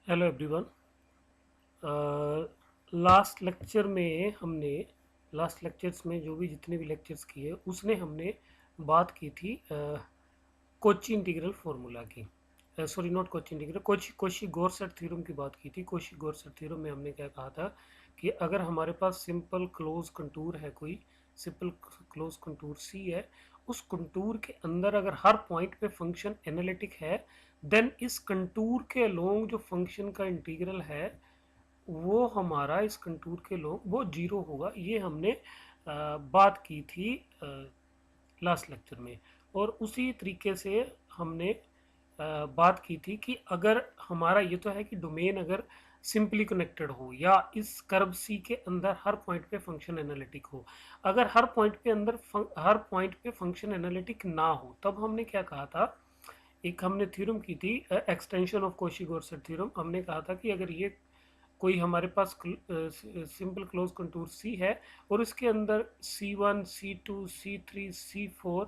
Hello everyone. Last lecture में हमने last lectures में जो भी जितने भी लेक्चर्स किए उसने हमने बात की थी कोची इंटीग्रल फार्मूला की। Sorry, not Cauchy integral, Cauchy Goursat theorem की बात की थी। कोशी गॉर्सेट थ्योरम में हमने क्या कहा था कि अगर हमारे पास सिंपल क्लोज कंटूर है, कोई सिंपल क्लोज कंटूर सी है, उस कंटूर के अंदर अगर हर पॉइंट पे फंक्शन एनालिटिक है, देन इस कंटूर के अलोंग जो फंक्शन का इंटीग्रल है वो हमारा इस कंटूर के लोग वो जीरो होगा। ये हमने बात की थी लास्ट लेक्चर में। और उसी तरीके से हमने बात की थी कि अगर हमारा ये तो है कि डोमेन अगर सिंपली कनेक्टेड हो या इस कर्व सी के अंदर हर पॉइंट पे फंक्शन एनालिटिक हो, अगर हर पॉइंट पे फंक्शन एनालिटिक ना हो, तब हमने क्या कहा था, एक हमने थ्योरम की थी extension of Cauchy Goursat theorem. हमने कहा था कि अगर ये कोई हमारे पास सिंपल क्लोज कंटूर सी है और इसके अंदर C1 C2 C3 C4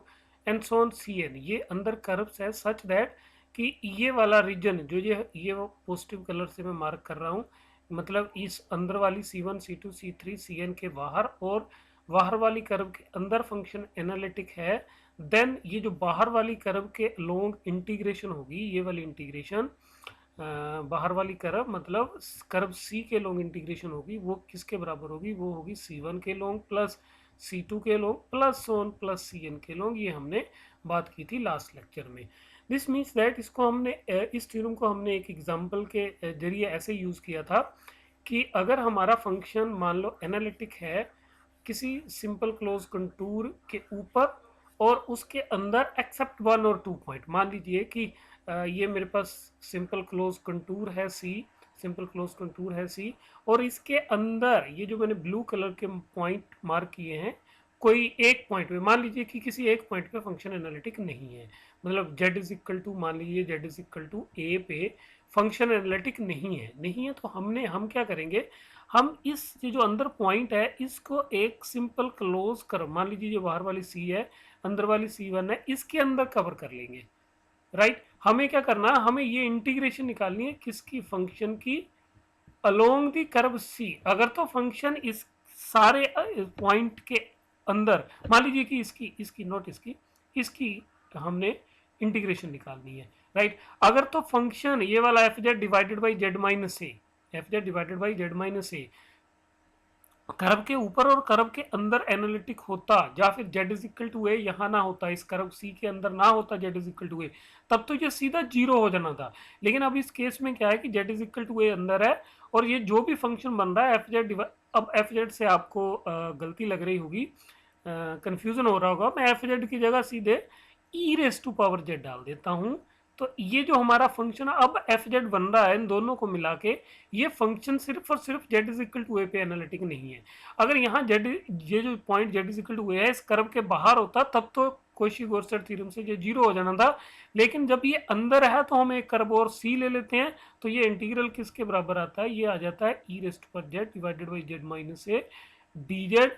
and so on Cn ये अंदर कर्व्स है सच दैट कि ये वाला रीजन जो ये पॉजिटिव कलर से मैं मार्क कर रहा हूँ, मतलब इस अंदर वाली C1 C2 C3 Cn के बाहर और बाहर वाली कर्व के अंदर फंक्शन एनालिटिक है, देन ये जो बाहर वाली कर्व के लोंग इंटीग्रेशन होगी, ये वाली इंटीग्रेशन बाहर वाली कर्व मतलब कर्व सी के लोंग इंटीग्रेशन होगी, वो किसके बराबर होगी, वो होगी C1 के लोंग प्लस C2 के लोंग प्लस सोन प्लस Cn के लोंग। ये हमने बात की थी लास्ट लेक्चर में। दिस मीन्स दैट इसको हमने इस थ्योरम को हमने एक एग्जांपल के जरिए ऐसे यूज किया था कि अगर हमारा फंक्शन मान लो एनालिटिक है किसी सिंपल क्लोज कंटूर के ऊपर और उसके अंदर एक्सेप्ट वन और टू पॉइंट, मान लीजिए कि ये मेरे पास सिंपल क्लोज कंटूर है सी, सिंपल क्लोज कंटूर है सी, और इसके अंदर ये जो मैंने ब्लू कलर के पॉइंट मार्क किए हैं, कोई एक पॉइंट पे मान लीजिए कि किसी एक पॉइंट पे फंक्शन एनालिटिक नहीं है, मतलब z इज इक्वल टू, मान लीजिए z is equal to a पे फंक्शन एनालिटिक नहीं है तो हम क्या करेंगे, हम इस ये जो अंदर पॉइंट है इसको एक सिंपल क्लोज कर, मान लीजिए जो बाहर वाली सी है अंदर वाली C1 है, इसके अंदर कवर कर लेंगे। राइट, हमें क्या करना है, हमें ये इंटीग्रेशन निकालनी है किसकी, फंक्शन की अलोंग दी कर्व सी। अगर तो फंक्शन इस सारे पॉइंट के अंदर, मान लीजिए कि इसकी इसकी नोट इसकी हमने इंटीग्रेशन निकालनी है। राइट, अगर तो फंक्शन ये वाला F Z divided by Z minus A, F Z divided by Z minus A curve के ऊपर और कर्व के अंदर एनालिटिक होता, या फिर जेड इज इक्वल टू ए यहाँ ना होता, इस कर्व सी के अंदर ना होता जेड इज इक्वल टू ए, तब तो ये सीधा जीरो हो जाना था। लेकिन अब इस केस में क्या है कि जेड इज इक्वल टू ए अंदर है और ये जो भी फंक्शन बन रहा है एफ जेड, अब एफ जेड से आपको गलती लग रही होगी, कंफ्यूजन हो रहा होगा, मैं एफ जेड की जगह सीधे ई रेस टू पावर जेड डाल देता हूँ। तो ये जो हमारा फंक्शन अब एफ जेड बन रहा है, इन दोनों को मिला के ये फंक्शन सिर्फ और सिर्फ z is equal to a पे एनालिटिक नहीं है। अगर यहाँ जेड, ये जो point z is equal to a है इस कर्व के बाहर होता तब तो कोशी गॉर्सेट थ्योरम से ये जीरो हो जाना था। लेकिन जब ये अंदर है तो हम एक कर्व और सी ले लेते हैं, तो ये इंटीग्रल किसके बराबर आता है, ये आ जाता है ई रेस्ट पर Z divided by Z minus A D z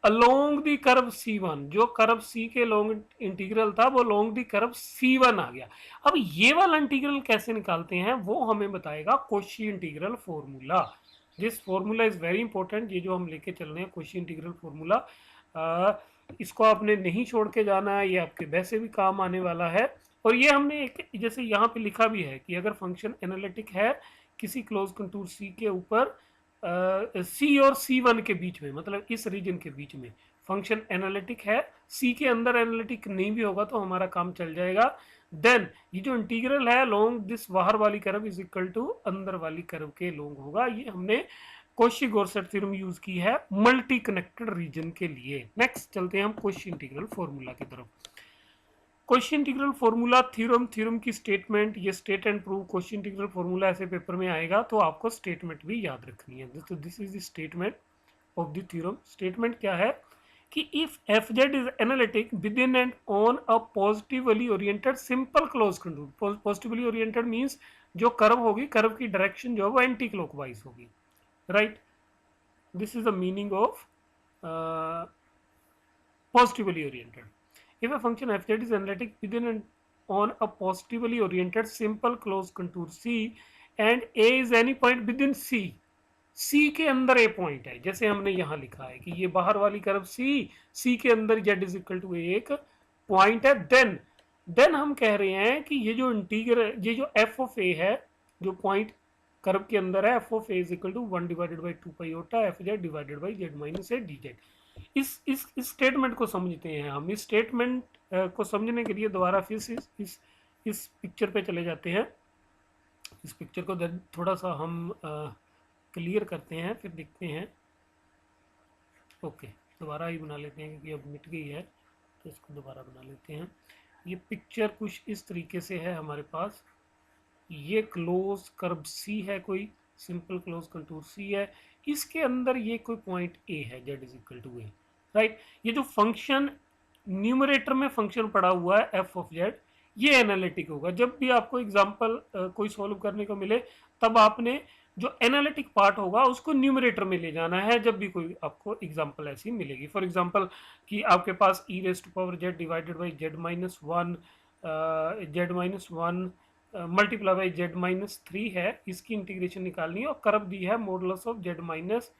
along the curve C1, जो कर्व सी के लॉन्ग इंटीग्रल था वो लॉन्ग दी कर्व C1 आ गया। अब ये वाला इंटीग्रल कैसे निकालते हैं वो हमें बताएगा Cauchy integral formula. This formula is very important, ये जो हम लेके चल रहे हैं कोशी इंटीग्रल फॉर्मूला, इसको आपने नहीं छोड़ के जाना है, ये आपके वैसे भी काम आने वाला है। और ये हमने एक जैसे यहाँ पे लिखा भी है कि अगर फंक्शन एनालिटिक है किसी क्लोज कंटूर सी के ऊपर सी और C1 के बीच में, मतलब इस रीजन के बीच में फंक्शन एनालिटिक है, सी के अंदर एनालिटिक नहीं भी होगा तो हमारा काम चल जाएगा। देन ये जो इंटीग्रल है लॉन्ग दिस बाहर वाली कर्व इज इक्वल टू अंदर वाली कर्व के लॉन्ग होगा। ये हमने कोशी गॉर्सेट थ्योरम यूज की है मल्टी कनेक्टेड रीजन के लिए। नेक्स्ट चलते हैं हम कोशी इंटीग्रल फॉर्मूला की तरफ। Question integral formula theorem, theorem की स्टेटमेंट, ये state and prove question integral formula ऐसे पेपर में आएगा तो आपको स्टेटमेंट भी याद रखनी है। तो this is the statement of the theorem. Statement क्या है कि if F Z is analytic within and on a positively oriented simple close contour, positively oriented means जो कर्व होगी कर्व की डायरेक्शन जो है वो एंटी क्लॉकवाइज होगी। Right, this is the meaning of positively oriented. If a function f z is analytic within and on a positively oriented simple closed contour C and A is any point within c, c के अंदर ए point है, जैसे हमने यहां लिखा है कि ये बाहर वाली कर्व सी के अंदर z इज इक्वल टू एक पॉइंट है, देन हम कह रहे हैं कि ये जो इंटीग्रल, ये जो एफ ऑफ ए है जो पॉइंट कर्व के अंदर है, f of A is equal to 1 divided by 2 pi iota f Z divided by Z minus A D z. इस स्टेटमेंट को समझते हैं हम। इस स्टेटमेंट को समझने के लिए दोबारा फिर इस पिक्चर पे चले जाते हैं। इस पिक्चर को थोड़ा सा हम क्लियर करते हैं, फिर देखते हैं। ओके, दोबारा ही बना लेते हैं क्योंकि अब मिट गई है, तो इसको दोबारा बना लेते हैं। ये पिक्चर कुछ इस तरीके से है हमारे पास। ये क्लोज कर्व सी है, कोई सिंपल क्लोज कंटूर सी है, इसके अंदर ये कोई पॉइंट ए है, z is equal to a, right. ये जो फंक्शन न्यूमरेटर में फंक्शन पड़ा हुआ है एफ ऑफ जेड, ये एनालिटिक होगा। जब भी आपको एग्जांपल कोई सॉल्व करने को मिले, तब आपने जो एनालिटिक पार्ट होगा उसको न्यूमरेटर में ले जाना है जब भी कोई आपको एग्जांपल ऐसी मिलेगी। फॉर एग्जांपल कि आपके पास e raise to power z divided by Z minus one, z minus one multiply by Z minus 3 है, इसकी इंटीग्रेशन निकालनी है, और कर्व दी है modulus of Z minus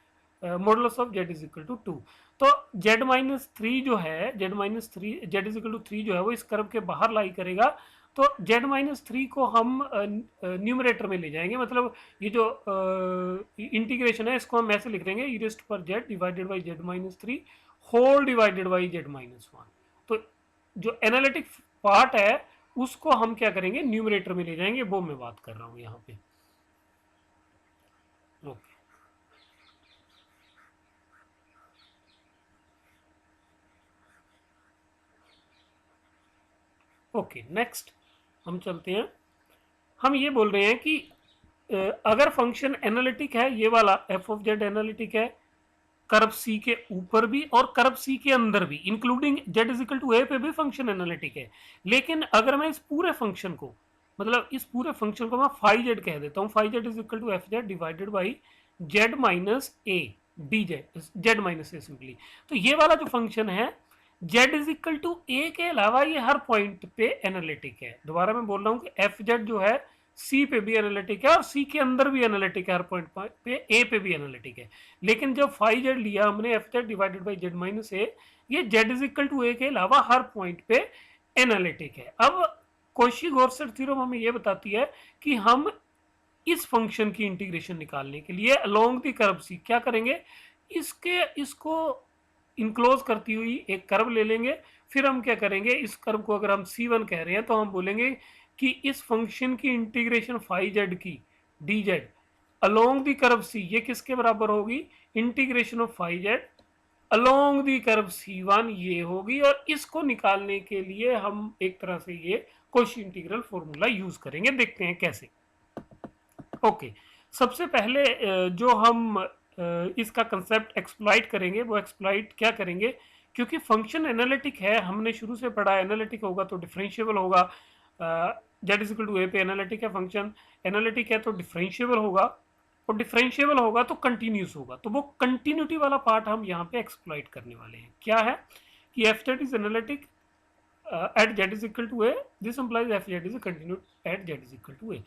modulus of z is equal to 2। तो जेड माइनस 3 जो है, z minus 3 z is equal to 3 जो है वो इस कर्व के बाहर लाई करेगा। तो जेड माइनस 3 को हम न्यूमरेटर में ले जाएंगे, मतलब ये जो इंटीग्रेशन है इसको हम ऐसे लिख देंगे e raise to power z divided by Z minus 3 whole divided by Z minus 1। तो जो एनालिटिक पार्ट है उसको हम क्या करेंगे, न्यूमरेटर में ले जाएंगे, वो मैं बात कर रहा हूं यहाँ पे। ओके, ओके, नेक्स्ट हम चलते हैं। हम ये बोल रहे हैं कि अगर फंक्शन एनालिटिक है, ये वाला एफ ऑफ जेड एनालिटिक है कर्व सी के ऊपर भी और कर्व सी के अंदर भी, including z is equal to a पे भी फंक्शन एनालिटिक है। लेकिन अगर मैं इस पूरे फंक्शन को, मतलब इस पूरे फंक्शन को मैं फाई जेड कह देता हूँ, phi z is equal to f Z divided by Z minus A D z, z minus a simply. तो ये वाला जो फंक्शन है z is equal to a के अलावा ये हर पॉइंट पे एनालिटिक है। दोबारा मैं बोल रहा हूँ कि एफ जेड जो है सी पे भी एनालिटिक है और सी के अंदर भी एनालिटिक है, हर पॉइंट पे ए पे भी एनालिटिक है। लेकिन जब फाई जेड लिया हमने f Z divided by Z minus a, ये z is equal to a के अलावा हर पॉइंट पे एनालिटिक है। अब कॉची-गॉर्सेट थ्योरम हमें ये बताती है कि हम इस फंक्शन की इंटीग्रेशन निकालने के लिए अलोंग द कर्व सी क्या करेंगे, इसको इनक्लोज करती हुई एक कर्व ले लेंगे। फिर हम क्या करेंगे, इस कर्व को अगर हम C1 कह रहे हैं तो हम बोलेंगे कि इस फंक्शन की इंटीग्रेशन फाई जेड की d z along the curve c, ये किसके बराबर होगी, integration of phi z along the curve C1 ये होगी। और इसको निकालने के लिए हम एक तरह से ये कॉची इंटीग्रल फॉर्मूला यूज करेंगे, देखते हैं कैसे। ओके, सबसे पहले जो हम इसका कंसेप्ट एक्सप्लॉइट करेंगे, वो एक्सप्लॉइट क्या करेंगे, क्योंकि फंक्शन एनालिटिक है, हमने शुरू से पढ़ा एनालिटिक होगा तो डिफरेंशिएबल होगा। Z is equal to a पे एनालिटिक है फंक्शन, एनालिटिक है तो डिफरेंशिएबल होगा, और डिफरेंशिएबल होगा तो कंटिन्यूस होगा। तो वो कंटिन्यूटी वाला पार्ट हम यहाँ पे एक्सप्लॉइट करने वाले हैं। क्या है कि f Z is analytic at Z is equal to A, this implies f Z is continuous at Z is equal to a.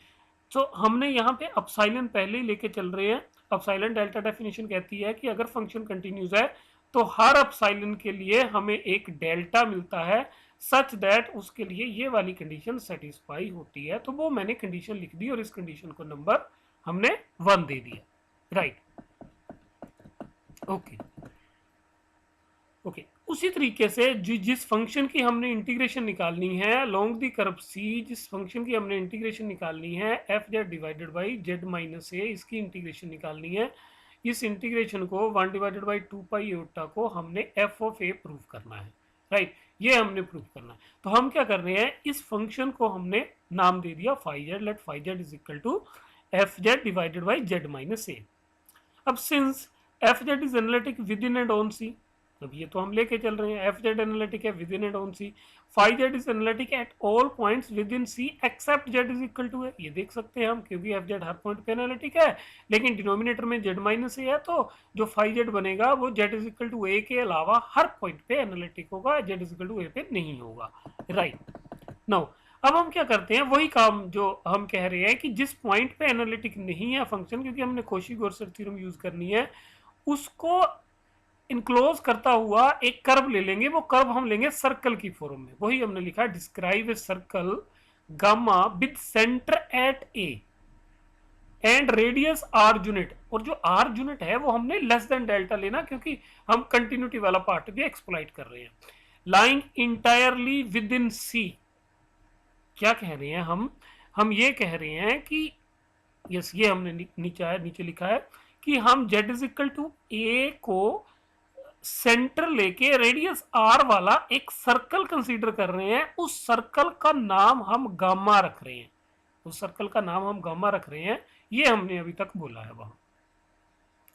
तो हमने यहाँ पे अपसाइलन पहले ही लेके चल रहे हैं। अपसाइलन डेल्टा डेफिनेशन कहती है कि अगर फंक्शन कंटिन्यूस है तो हर अपसाइलन के लिए हमें एक डेल्टा मिलता है, सच दैट उसके लिए ये वाली कंडीशन सेटिस्फाई होती है। तो वो मैंने कंडीशन लिख दी और इस कंडीशन को नंबर हमने 1 दे दिया, राइट। ओके, ओके, उसी तरीके से जिस फंक्शन की हमने इंटीग्रेशन निकालनी है लॉन्ग दी कर्व सी, जिस फंक्शन की हमने इंटीग्रेशन निकालनी है F Z divided by Z minus a, इसकी इंटीग्रेशन निकालनी है। इस इंटीग्रेशन को 1 डिवाइडेड बाई 2 पाई ओटा को हमने एफ ऑफ ए प्रूव करना है, राइट। ये हमने प्रूव करना है। तो हम क्या कर रहे हैं, इस फंक्शन को हमने नाम दे दिया phi z, let phi z is equal to f Z divided by Z minus a. अब since f Z is analytic within and on c, अब ये तो हम लेके चल रहे हैं, एफ जेड एनालिटिक है within and on c, phi z is analytic at all points within c except z is equal to a. ये देख सकते हैं हम, क्योंकि एफ जेड हर पॉइंट पे एनालिटिक है, लेकिन डिनोमिनेटर में जेड माइनस ए है, तो जो फाई जेड बनेगा वो Z is equal to a के अलावा हर पॉइंट पे एनालिटिक होगा, Z is equal to a पे नहीं होगा, राइट। नाउ अब हम क्या करते हैं, वही काम जो हम कह रहे हैं कि जिस पॉइंट पे एनालिटिक नहीं है फंक्शन, क्योंकि हमने कोशी-गॉर्सर थ्योरम यूज करनी है, उसको इनक्लोज करता हुआ एक कर्व ले लेंगे। वो कर्व हम लेंगे सर्कल की फॉर्म में। वही हमने लिखा, describe a circle gamma with centre at a and radius are unit. और जो आर यूनिट है वो हमने लेस देन डेल्टा लेना, क्योंकि हम कंटिन्यूटी वाला पार्ट भी एक्सप्लॉइट कर रहे हैं। लाइंग इंटायरली विद इन सी। क्या कह रहे हैं हम ये कह रहे हैं कि यस, ये हमने नीचे लिखा है कि हम z इज इक्वल टू ए को सेंटर लेके रेडियस आर वाला एक सर्कल कंसीडर कर रहे हैं। उस सर्कल का नाम हम गामा रख रहे हैं, उस सर्कल का नाम हम गामा रख रहे हैं। ये हमने अभी तक बोला है वहां,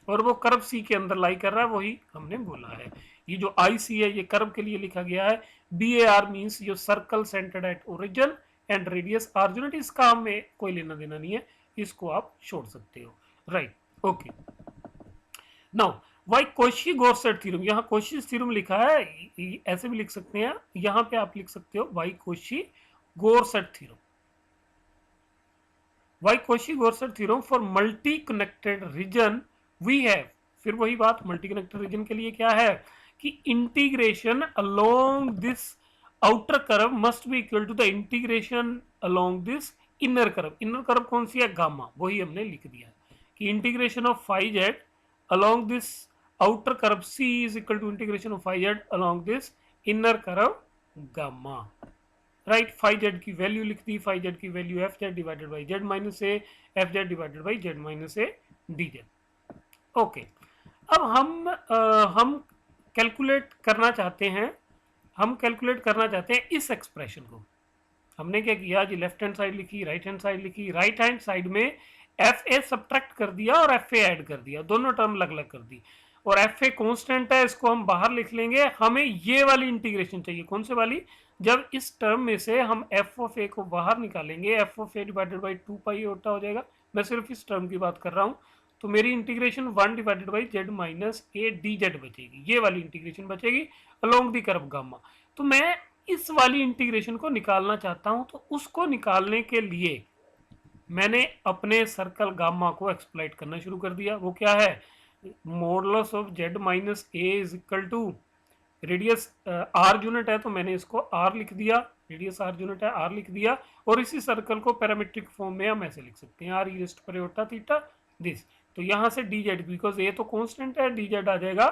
और वो कर्व सी के अंदर लाई कर रहा है, वही हमने बोला है। ये जो आई सी है ये कर्व के लिए लिखा गया है। बी ए आर मीन्स यो circle centered at origin and radius are unit. इसका हमें कोई लेना देना नहीं है, इसको आप छोड़ सकते हो। Right, okay. Now why Cauchy Goursat theorem, यहाँ कोशी थ्योरम लिखा है, ऐसे भी लिख सकते हैं, यहाँ पे आप लिख सकते हो why Cauchy Goursat theorem. Why Cauchy Goursat theorem for multi connected region we have. फिर वही बात, मल्टी कनेक्टेड रीजन के लिए क्या है कि integration along this outer curve must be equal to the integration along this inner curve. Inner curve कौन सी है, गामा। वही हमने लिख दिया कि integration of phi Z along this outer curve C is equal to integration of phi z along this inner curve gamma। Right, phi Z की value लिख दी, फाई जेड की value F Z divided by Z minus A, F Z divided by Z minus A D Z. Okay, अब हम calculate करना चाहते हैं, हम कैलकुलेट करना चाहते हैं इस एक्सप्रेशन को। हमने क्या किया जी, लेफ्ट हैंड साइड लिखी, राइट हैंड साइड लिखी। राइट हैंड साइड में एफ ए सब्ट्रैक्ट कर दिया और एफ ए ऐड कर दिया, दोनों टर्म अलग अलग कर दी। और एफ ए कॉन्स्टेंट है, इसको हम बाहर लिख लेंगे। हमें ये वाली इंटीग्रेशन चाहिए, कौन से वाली, जब इस टर्म में से हम एफ ऑफ ए को बाहर निकालेंगे, F of a divided by 2 pi ओटा हो जाएगा। मैं सिर्फ इस टर्म की बात कर रहा हूँ। तो मेरी integration 1 divided by Z minus A D Z बचेगी, ये वाली इंटीग्रेशन बचेगी अलोंग दी कर्व गामा। तो मैं इस वाली इंटीग्रेशन को निकालना चाहता हूं। तो उसको निकालने के लिए मैंने अपने सर्कल गामा को एक्सप्लॉइट करना शुरू कर दिया। वो क्या है, modulus of Z minus A is equal to radius are unit है, तो मैंने इसको आर लिख दिया, रेडियस आर यूनिट है, आर लिख दिया। और इसी सर्कल को पैरामीट्रिक फॉर्म में हम ऐसे लिख सकते हैं, आर ई रेस्ट पर योटा थीटा दिस। तो यहाँ से डी जेड, बिकॉज ए तो कॉन्स्टेंट है, डी जेड आ जाएगा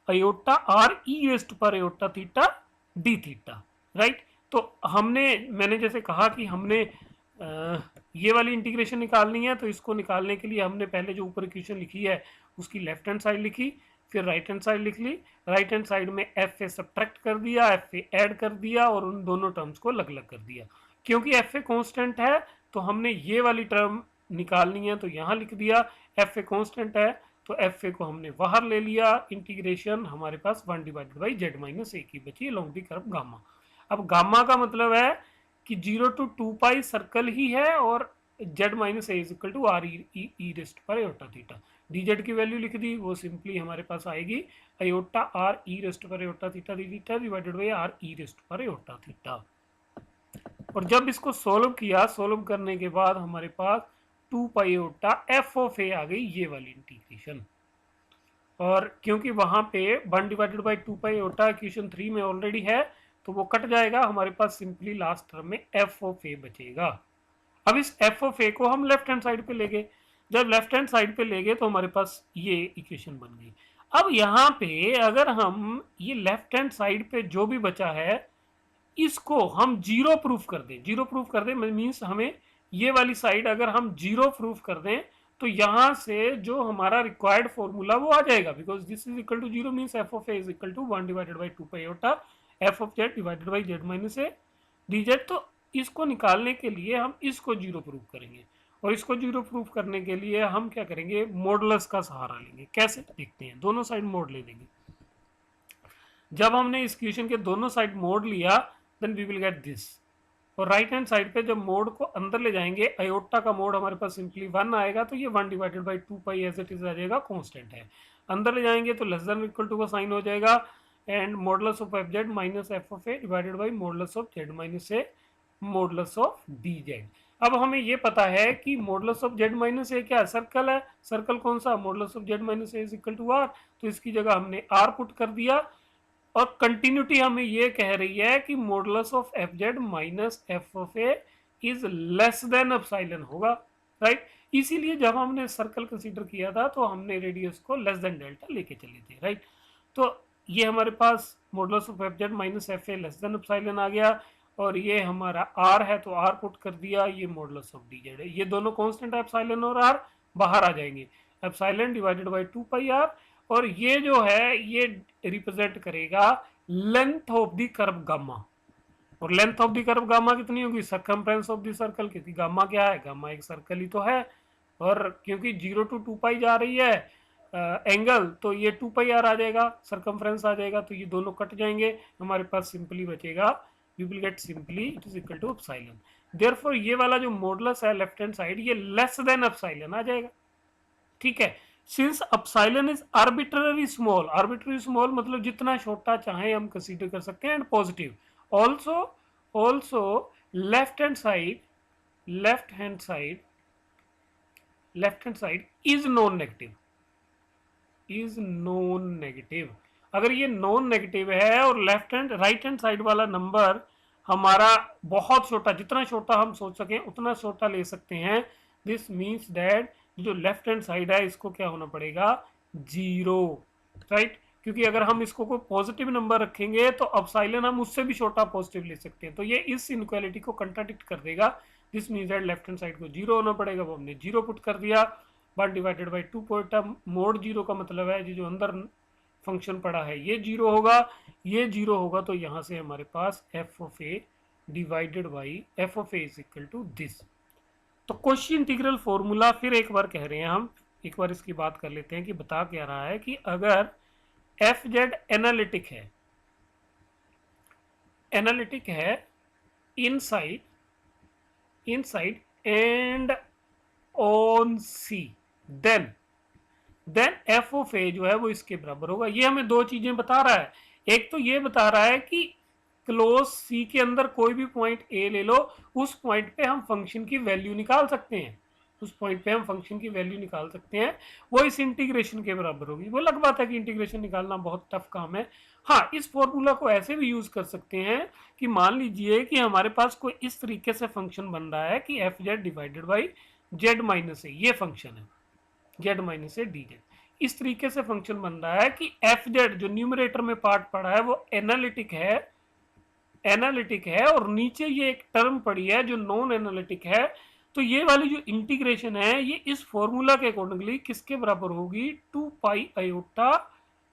अयोटा आर ई रेस्ट पर iota theta D theta. Right, तो मैंने जैसे कहा कि हमने ये वाली इंटीग्रेशन निकालनी है। तो इसको निकालने के लिए हमने पहले जो ऊपर इक्वेशन लिखी है उसकी लेफ्ट हैंड साइड लिखी, फिर राइट हैंड साइड लिख ली। राइट हैंड साइड में एफ ए सब्ट्रैक्ट कर दिया, एफ ए ऐड कर दिया और उन दोनों टर्म्स को अलग अलग कर दिया। क्योंकि एफ ए कॉन्स्टेंट है तो हमने ये वाली टर्म निकालनी है, तो यहाँ लिख दिया। एफ ए कॉन्स्टेंट है तो एफ ए को हमने बाहर ले लिया। इंटीग्रेशन हमारे पास 1 डिवाइडेड बाई जेड माइनस ए की बची अलोंग दी कर्व गामा। अब गामा का मतलब है कि 0 to 2 पाई सर्कल ही है और Z minus A is equal to R e raised पर अयोटा थीटा। डी जेड की वैल्यू लिख दी, वो सिंपली हमारे पास आएगी अयोटा आर ई रेस्ट पर iota theta D theta divided by R e raised पर अयोटा थीटा। और जब इसको सोल्व किया, सोल्व करने के बाद हमारे पास 2 pi iota F of A आ गई, ये वाली इंटीग्रेशन। और क्योंकि वहां पे 1 divided by 2 pi iota equation 3 में ऑलरेडी है तो वो कट जाएगा, हमारे पास सिंपली लास्ट टर्म में एफ ऑफ ए बचेगा। अब इस एफ ऑफ ए को हम लेफ्ट हैंड साइड पे ले गए। जब लेफ्ट हैंड साइड पे ले गए तो हमारे पास ये इक्वेशन बन गई। अब यहाँ पे अगर हम ये लेफ्ट हैंड साइड पे जो भी बचा है इसको हम जीरो प्रूफ कर दें, जीरो प्रूफ कर दें मीन्स हमें ये वाली साइड अगर हम जीरो प्रूफ कर दें तो यहाँ से जो हमारा रिक्वायर्ड फॉर्मूला वो आ जाएगा। Because this is equal to zero means F of A is equal to 1 divided by 2 pi iota F of Z divided by Z minus A D Z. तो इसको निकालने के लिए हम इसको जीरो प्रूफ करेंगे, और इसको जीरो प्रूफ करने के लिए हम क्या करेंगे, मॉडुलस का सहारा लेंगे। कैसे देखते हैं, दोनों साइड मोड ले लेंगे। जब हमने इस इक्वेशन के दोनों साइड मोड लिया then we will get this. और राइट हैंड साइड पे जब मोड को अंदर ले जाएंगे, अयोटा का मोड हमारे पास सिंपली 1 आएगा, तो ये 1 divided by 2 pi as it is आ जाएगा, कॉन्स्टेंट है। अंदर ले जाएंगे तो लेस देन इक्वल टू का साइन हो जाएगा, and modulus of F z minus f of a divided by modulus of Z minus a modulus of d z. अब हमें ये पता है कि modulus of Z minus a क्या है, सर्कल है। सर्कल कौन सा, modulus of Z minus A is equal to R. तो इसकी जगह हमने आर पुट कर दिया और कंटिन्यूटी हमें ये कह रही है कि modulus of F z minus f of A is less than epsilon होगा, राइट। इसीलिए जब हमने सर्कल कंसीडर किया था तो हमने रेडियस को लेस देन डेल्टा लेके चले थे, राइट। तो ये हमारे पास modulus of F z minus f a less than epsilon आ गया और ये हमारा आर है तो आर पुट कर दिया, ये मॉडुलस ऑफ डी जेड है। ये दोनों कांस्टेंट एप्सिलॉन और आर बाहर आ जाएंगे, epsilon divided by 2 pi r, और ये जो है ये रिप्रेजेंट करेगा length of the curve gamma. और length of the curve gamma कितनी होगी, सर्कमफ्रेंस ऑफ द सर्कल, क्योंकि गामा क्या है, गामा एक सर्कल ही तो है। और क्योंकि 0 to 2 पाई जा रही है एंगल, तो ये 2 पाई आर आ जाएगा, सर्कमफ्रेंस आ जाएगा, तो ये दोनों कट जाएंगे, हमारे पास सिंपली बचेगा, we will get simply it is equal to epsilon. Therefore ये वाला जो मॉडुलस है लेफ्ट हैंड साइड ये लेस देन एप्सिलॉन आ जाएगा, ठीक है। Since epsilon is arbitrary small मतलब जितना छोटा चाहे हम कंसीडर कर सकते हैं, and positive also left hand side is non negative. अगर ये नॉन नेगेटिव है और राइट हैंड साइड वाला नंबर हमारा बहुत छोटा, जितना छोटा हम सोच सकें उतना छोटा ले सकते हैं, दिस मीन्स दैट जो लेफ्ट हैंड साइड है इसको क्या होना पड़ेगा, 0, राइट। क्योंकि अगर हम इसको कोई पॉजिटिव नंबर रखेंगे तो एप्सिलॉन हम उससे भी छोटा पॉजिटिव ले सकते हैं, तो ये इस इनइक्वालिटी को कंट्राडिक्ट कर देगा। This means that left hand side को 0 होना पड़ेगा, वो हमने 0 पुट कर दिया। 1 डिवाइडेड बाई 2 पॉइंट, मोड 0 का मतलब है जो अंदर फंक्शन पड़ा है ये 0 होगा, ये 0 होगा, तो यहां से हमारे पास f of a divided by f of A is equal to this. तो क्वेश्चन इंटीग्रल फॉर्मूला फिर एक बार कह रहे हैं हम, एक बार इसकी बात कर लेते हैं कि बता क्या रहा है कि अगर एफ जेड एनालिटिक है inside and on c, then f of a जो है वो इसके बराबर होगा। ये हमें दो चीजें बता रहा है, एक तो ये बता रहा है कि क्लोज सी के अंदर कोई भी पॉइंट ए ले लो, उस पॉइंट पे हम फंक्शन की वैल्यू निकाल सकते हैं, वो इस इंटीग्रेशन के बराबर होगी। वो अलग बात है कि इंटीग्रेशन निकालना बहुत टफ काम है। हाँ, इस फॉर्मूला को ऐसे भी यूज कर सकते हैं कि मान लीजिए कि हमारे पास कोई इस तरीके से फंक्शन बन रहा है कि f Z divided by Z minus a, ये फंक्शन है z minus A D z, इस तरीके से फंक्शन बन रहा है कि एफ जेड जो न्यूमरेटर में पार्ट पड़ा है वो एनालिटिक है और नीचे ये एक टर्म पड़ी है जो नॉन एनालिटिक है। तो ये वाली जो इंटीग्रेशन है ये इस फॉर्मूला के अकॉर्डिंगली किसके बराबर होगी, 2 पाई आयोटा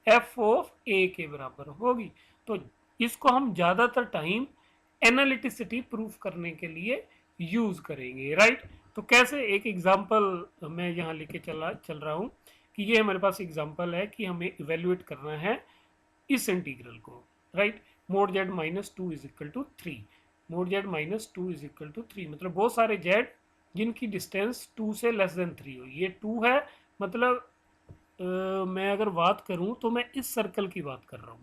एफ ऑफ ए के बराबर होगी। तो इसको हम ज्यादातर टाइम एनालिटिसिटी प्रूफ करने के लिए यूज करेंगे, राइट। तो कैसे, एक एग्जांपल मैं यहाँ लेके चल रहा हूँ कि ये हमारे पास एग्जांपल है कि हमें इवेल्युएट करना है इस इंटीग्रल को, right. Mod Z minus 2 is equal to 3, mod Z minus 2 is equal to 3 मतलब बहुत सारे जेड जिनकी डिस्टेंस 2 से लेस देन 3 हो। ये 2 है, मतलब मैं अगर बात करूं तो मैं इस सर्कल की बात कर रहा हूं,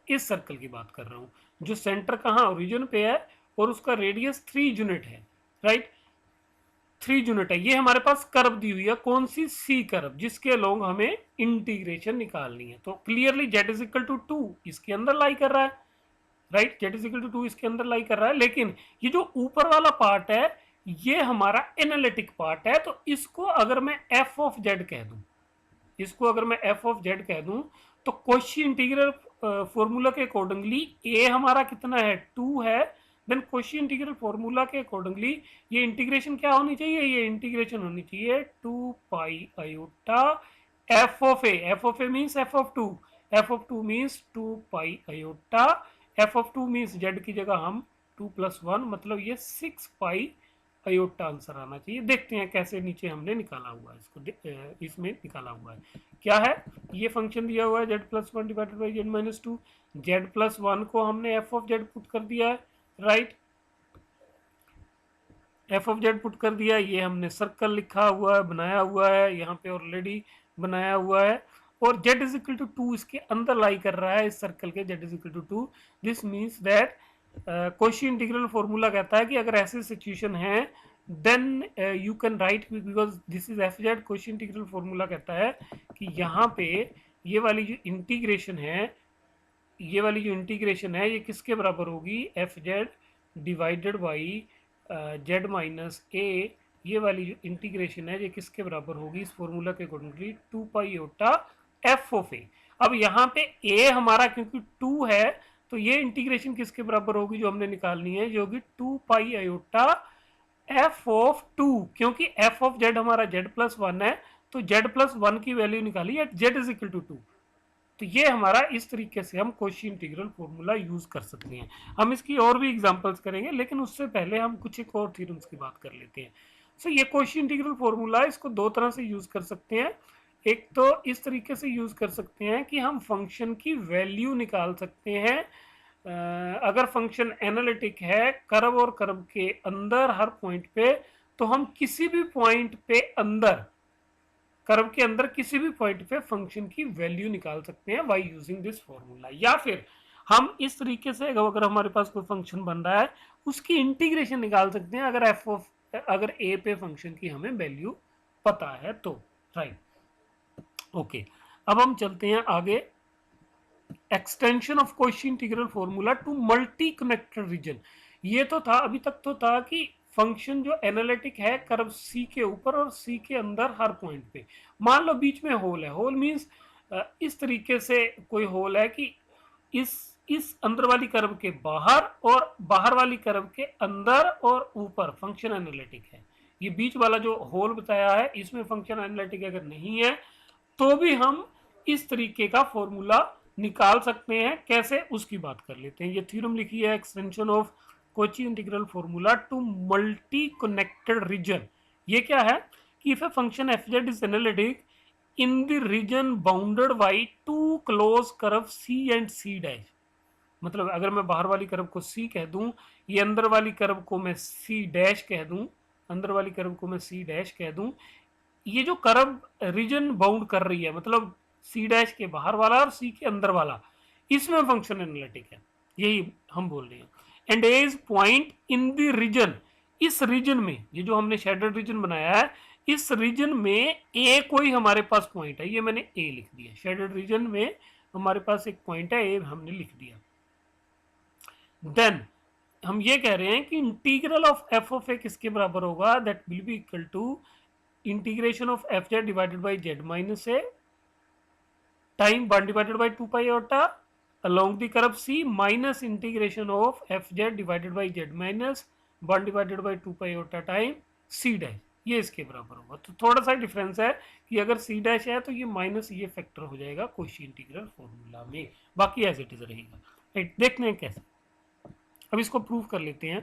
इस सर्कल की बात कर रहा हूं जो सेंटर कहां ओरिजिन पे है और उसका रेडियस 3 यूनिट है, राइट। 3 यूनिट है। ये हमारे पास कर्व दी हुई है, कौन सी, सी कर्व, जिसके अलोंग हमें इंटीग्रेशन निकालनी है। तो clearly Z is equal to 2 इसके अंदर लाई कर रहा है, right, Z is equal to 2 इसके अंदर लाई कर रहा है। लेकिन ये जो ऊपर वाला पार्ट है ये हमारा एनालिटिक पार्ट है, तो इसको अगर मैं एफ ऑफ जेड कह दूं, तो क्वेश्चन इंटीग्रल फॉर्मूला के अकॉर्डिंगली ए हमारा कितना है, 2 है, देन क्वेश्चन इंटीग्रल फॉर्मूला के अकॉर्डिंगली ये इंटीग्रेशन क्या होनी चाहिए, ये इंटीग्रेशन होनी चाहिए 2 pi iota f of A means F of two means 2 pi iota f of 2 means Z की जगह हम 2 + 1 मतलब ये 6 पाई आयोटा आंसर आना चाहिए। देखते हैं कैसे नीचे हमने निकाला हुआ है इसको, इसमें निकाला हुआ है क्या है, ये फंक्शन दिया हुआ है z+1 divided by z-2, z+1 को हमने एफ ऑफ जेड पुट कर दिया है, right, F of Z put कर दिया। ये हमने सर्कल लिखा हुआ है, बनाया हुआ है यहाँ पे ऑलरेडी बनाया हुआ है, और z इज इक्वल टू 2 इसके अंदर लाई कर रहा है, इस सर्कल के z is equal to 2, this means that Cauchy integral formula कहता है कि अगर ऐसी सिचुएशन है then you can write, because this is F Z, Cauchy integral formula कहता है कि यहाँ पे ये वाली जो इंटीग्रेशन है, ये वाली जो इंटीग्रेशन है ये किसके बराबर होगी, f Z divided by Z minus a, ये वाली जो इंटीग्रेशन है ये किसके बराबर होगी इस फॉर्मूला के accordingly 2 pi iota F of ए। अब यहाँ पे ए हमारा क्योंकि 2 है तो ये इंटीग्रेशन किसके बराबर होगी जो हमने निकालनी है, जो होगी 2 पाई आयोटा एफ ऑफ 2, क्योंकि एफ ऑफ जेड हमारा जेड प्लस 1 है तो जेड प्लस 1 की वैल्यू निकाली at Z is equal to 2। तो ये हमारा इस तरीके से हम कोशी इंटीग्रल फॉर्मूला यूज कर सकते हैं। हम इसकी और भी एग्जांपल्स करेंगे लेकिन उससे पहले हम कुछ एक और थ्योरम्स की बात कर लेते हैं। सो ये कोशी इंटीग्रल फॉर्मूला इसको दो तरह से यूज कर सकते हैं। एक तो इस तरीके से यूज कर सकते हैं कि हम फंक्शन की वैल्यू निकाल सकते हैं। अगर फंक्शन एनालिटिक है कर्व और कर्व के अंदर हर पॉइंट पे, तो हम किसी भी पॉइंट पे अंदर, कर्व के अंदर किसी भी पॉइंट पे फंक्शन की वैल्यू निकाल सकते हैं बाय यूजिंग दिस फॉर्मूला। या फिर हम इस तरीके से अगर हमारे पास कोई फंक्शन बन रहा है उसकी इंटीग्रेशन निकाल सकते हैं अगर एफ ऑफ, अगर ए पे फंक्शन की हमें वैल्यू पता है तो, राइट। ओके, अब हम चलते हैं आगे। Extension of Cauchy integral formula to multi connected region. ये तो था, अभी तक तो था कि फंक्शन जो एनालिटिक है कर्व सी के ऊपर और सी के अंदर हर पॉइंट पे, मान लो बीच में होल है, होल मींस इस तरीके से कोई होल है कि इस अंदर वाली कर्व के बाहर और बाहर वाली कर्व के अंदर और ऊपर फंक्शन एनालिटिक है। ये बीच वाला जो होल बताया है इसमें फंक्शन एनालिटिक अगर नहीं है तो भी हम इस तरीके का फॉर्मूला निकाल सकते हैं। कैसे, उसकी बात कर लेते हैं। ये थ्योरम लिखी है extension of Cauchy integral formula to multi connected region. ये क्या है कि if a function F Z is analytic in the region bounded by two close curve C and C dash. मतलब अगर मैं बाहर वाली कर्व को सी कह दूं, ये अंदर वाली कर्व को मैं सी डैश कह दूं, अंदर वाली कर्व को मैं सी डैश कह दूं, ये जो कर्व रीजन बाउंड कर रही है मतलब सी डैश के बाहर वाला और सी के अंदर वाला, इसमें फंक्शन एनालिटिक है, यही हम बोल रहे हैं। And A is point in the region, इस रीजन में, ये जो हमने शेडेड रीजन बनाया है इस रीजन में ए कोई हमारे पास पॉइंट है, ये मैंने ए लिख दिया, शेडेड रीजन में हमारे पास एक पॉइंट है ए हमने लिख दिया। देन हम ये कह रहे हैं कि integral of F of A किसके बराबर होगा, that will be equal to integration of F Z divided by Z minus A time 1 divided by 2 pi iota along the curve C minus integration of fz divided by z minus 1 divided by 2 pi iota time C dash, ये इसके बराबर होगा। तो थोड़ा सा difference है कि अगर C डैश है तो ये माइनस ये फैक्टर हो जाएगा कोशी इंटीग्रल फॉर्मूला में, बाकी एज इट इज रहेगा। राइट, देखते हैं कैसे। अब इसको प्रूव कर लेते हैं,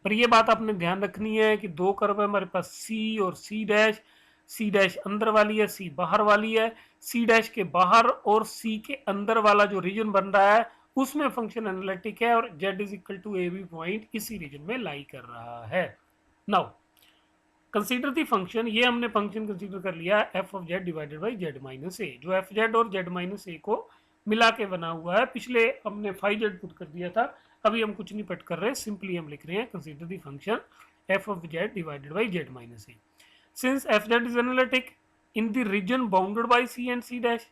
पर ये बात आपने ध्यान रखनी है कि दो कर्व है हमारे पास C और C डैश, सी डैश अंदर वाली है, सी बाहर वाली है। सी डैश के बाहर और सी के अंदर वाला जो रीजन बन रहा है उसमें फंक्शन एनालिटिक है और z is equal to A B point इसी रीजन में लाई कर रहा है। नाउ कंसीडर दी फंक्शन, ये हमने फंक्शन कंसीडर कर लिया f of Z divided by Z minus a, जो एफ जेड और जेड माइनस ए को मिला के बना हुआ है। पिछले हमने 5z पुट कर दिया था, अभी हम कुछ नहीं पुट कर रहे, सिंपली हम लिख रहे हैं consider the function F of Z divided by Z minus A. Since fz is analytic in the region bounded by c and c dash,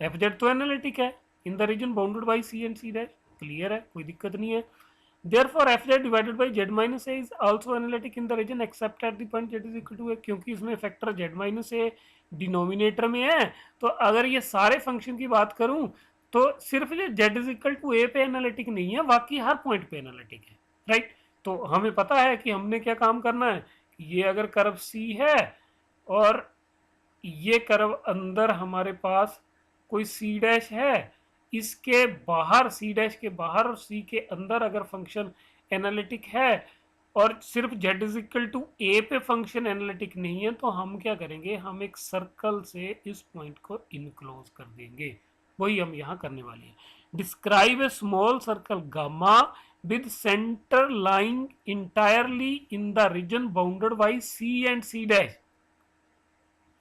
fz तो एनालिटिक है in the region bounded by c and c dash, clear है, कोई दिक्कत नहीं है। Therefore fz divided by z minus a is also analytic in the region except at the point z is equal to a, क्योंकि इसमें factor z minus a denominator में है। तो अगर ये सारे फंक्शन की बात करूं तो सिर्फ जो z is equal to a पे एनालिटिक नहीं है, बाकी हर पॉइंट पे एनालिटिक है। राइट, तो हमें पता है कि हमने क्या काम करना है, ये अगर कर्व C है और ये कर्व अंदर हमारे पास कोई C डैश है, इसके बाहर C डैश के बाहर और C के अंदर अगर फंक्शन एनालिटिक है और सिर्फ z is equal to a पे फंक्शन एनालिटिक नहीं है, तो हम क्या करेंगे, हम एक सर्कल से इस पॉइंट को इनक्लोज कर देंगे। वही हम यहाँ करने वाले हैं। Describe A small circle gamma with center lying entirely in the region bounded by C and C dash,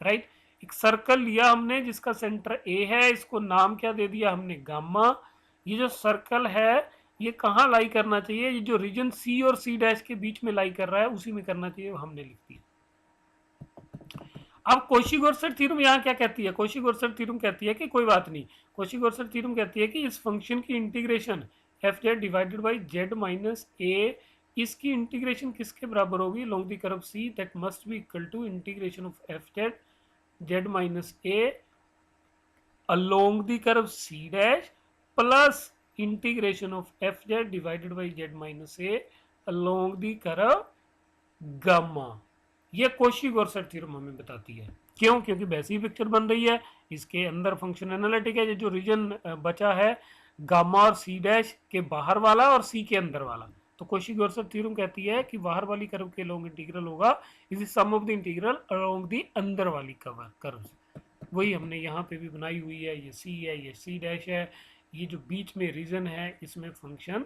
right? एक सर्कल लिया हमने जिसका सेंटर ए है, इसको नाम क्या दे दिया हमने, गामा। ये जो सर्कल है ये कहाँ लाई करना चाहिए, ये जो रीजन सी और सी डैश के बीच में लाई कर रहा है उसी में करना चाहिए, हमने लिख दिया। अब कोशी-गॉर्सेट थ्योरम यहाँ क्या कहती है, कोशी-गॉर्सेट थ्योरम कहती है कि कोई बात नहीं, कोशी-गॉर्सेट थ्योरम कहती है कि इस फंक्शन की integration f Z divided by Z minus a, इसकी इंटीग्रेशन किसके बराबर होगी, long the curve c, that must be equal to integration of F z z minus a along the curve c dash plus integration of fz divided by z minus a along the curve gamma. ये कोशी-गॉर्सेट theorem हमें बताती है। क्यों? क्योंकि वैसी ही picture बन रही है, इसके अंदर फंक्शन एनालिटिक है, ये जो रीजन बचा है गामा और सी डैश के बाहर वाला और सी के अंदर वाला, तो कोशी-गॉर्सेट थ्योरम कहती है कि बाहर वाली कर्व के लॉन्ग इंटीग्रल होगा is sum of the integral along the अंदर वाली कर्व। वही हमने यहाँ पे भी बनाई हुई है, ये सी है, ये सी डैश है, ये जो बीच में रीजन है इसमें फंक्शन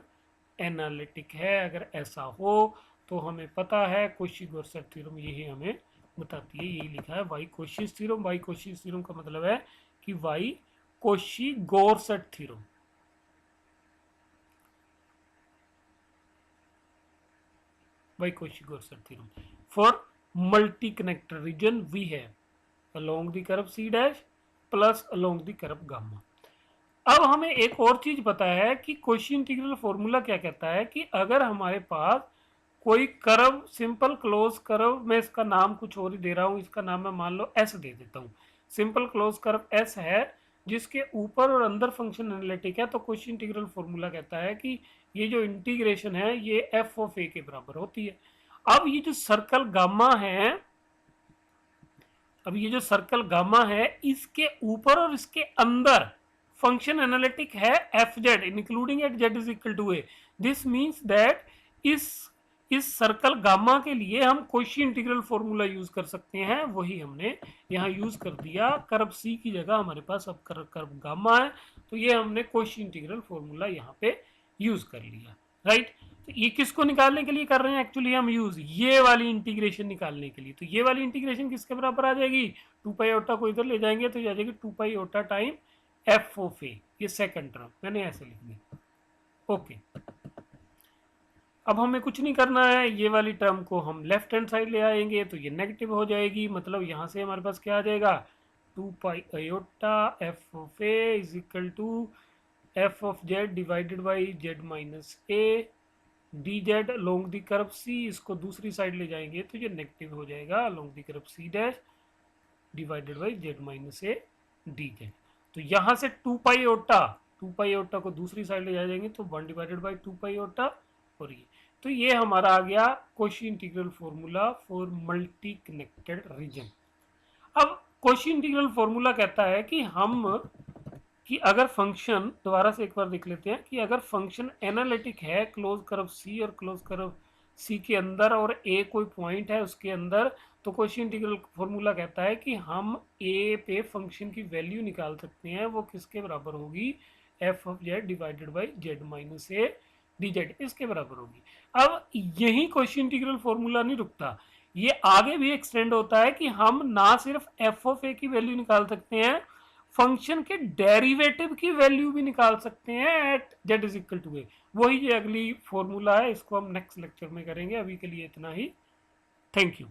एनालिटिक है। अगर ऐसा हो तो हमें पता है कोशी-गॉर्सेट थ्योरम यही हमें बताती है, यही लिखा है why Cauchy's theorem. Why Cauchy's theorem का मतलब है कि why Cauchy Goursat theorem. Why Cauchy Goursat theorem for multi connector region we have along the curve c dash plus along the curve gamma। अब हमें एक और चीज पता है कि कोशी इंटीग्रल फॉर्मूला क्या कहता है कि अगर हमारे पास कोई कर्व, सिंपल क्लोज कर्व, मैं इसका नाम कुछ और ही दे रहा हूं, इसका नाम मैं मान लो एस दे देता हूं, सिंपल क्लोज कर्व एस है जिसके ऊपर और अंदर फंक्शन एनालिटिक है, तो कोशी इंटीग्रल फॉर्मूला कहता है कि ये जो इंटीग्रेशन है ये एफ ऑफ ए के बराबर होती है। अब ये जो सर्कल गामा है, अब ये जो सर्कल गामा है इसके ऊपर और इसके अंदर फंक्शन एनालिटिक है F Z including at Z is equal to A. This means that इस सर्कल गामा के लिए हम कोशी इंटीग्रल फॉर्मूला यूज कर सकते हैं, वही हमने यहाँ यूज कर दिया। कर्व सी की जगह हमारे पास अब कर्व गामा है, तो ये हमने कोशी इंटीग्रल फॉर्मूला यहाँ पे यूज कर लिया, राइट। तो ये किसको निकालने के लिए कर रहे हैं एक्चुअली हम यूज, ये वाली इंटीग्रेशन निकालने के लिए। तो ये वाली इंटीग्रेशन किसके बराबर आ जाएगी, 2 पाई ओटा को इधर ले जाएंगे तो आ जाएगी 2 पाई ओटा टाइम एफ ऑफ ए, ये सेकंड टर्म मैंने ऐसे लिख दिया, ओके। अब हमें कुछ नहीं करना है, ये वाली टर्म को हम लेफ्ट हैंड साइड ले आएंगे तो ये नेगेटिव हो जाएगी, मतलब यहां से हमारे पास क्या आ जाएगा 2 pi iota f of A is equal to f of Z divided by Z minus A D z along the curve c, इसको दूसरी साइड ले जाएंगे तो ये नेगेटिव हो जाएगा along the curve C dash divided by Z minus A D Z. तो यहाँ से 2 पाई ओटा को दूसरी साइड ले जाएंगे तो 1 डिवाइडेड बाई 2 पाई ओटा, और ये तो ये हमारा आ गया Cauchy integral formula for multi connected region. अब कोशी इंटीग्रल फॉर्मूला कहता है कि अगर फंक्शन, दोबारा से एक बार देख लेते हैं, कि अगर फंक्शन एनालिटिक है क्लोज कर्व सी और क्लोज कर्व सी के अंदर और ए कोई पॉइंट है उसके अंदर, तो कोशी इंटीग्रल फॉर्मूला कहता है कि हम ए पे फंक्शन की वैल्यू निकाल सकते हैं, वो किसके बराबर होगी, F of Z divided by Z minus A D Z, इसके बराबर होगी। अब यही कोशी इंटीग्रल फॉर्मूला नहीं रुकता, ये आगे भी एक्सटेंड होता है कि हम ना सिर्फ एफ ऑफ ए की वैल्यू निकाल सकते हैं, फंक्शन के डेरिवेटिव की वैल्यू भी निकाल सकते हैं at Z is equal to a. वही ये अगली फॉर्मूला है, इसको हम नेक्स्ट लेक्चर में करेंगे, अभी के लिए इतना ही, थैंक यू।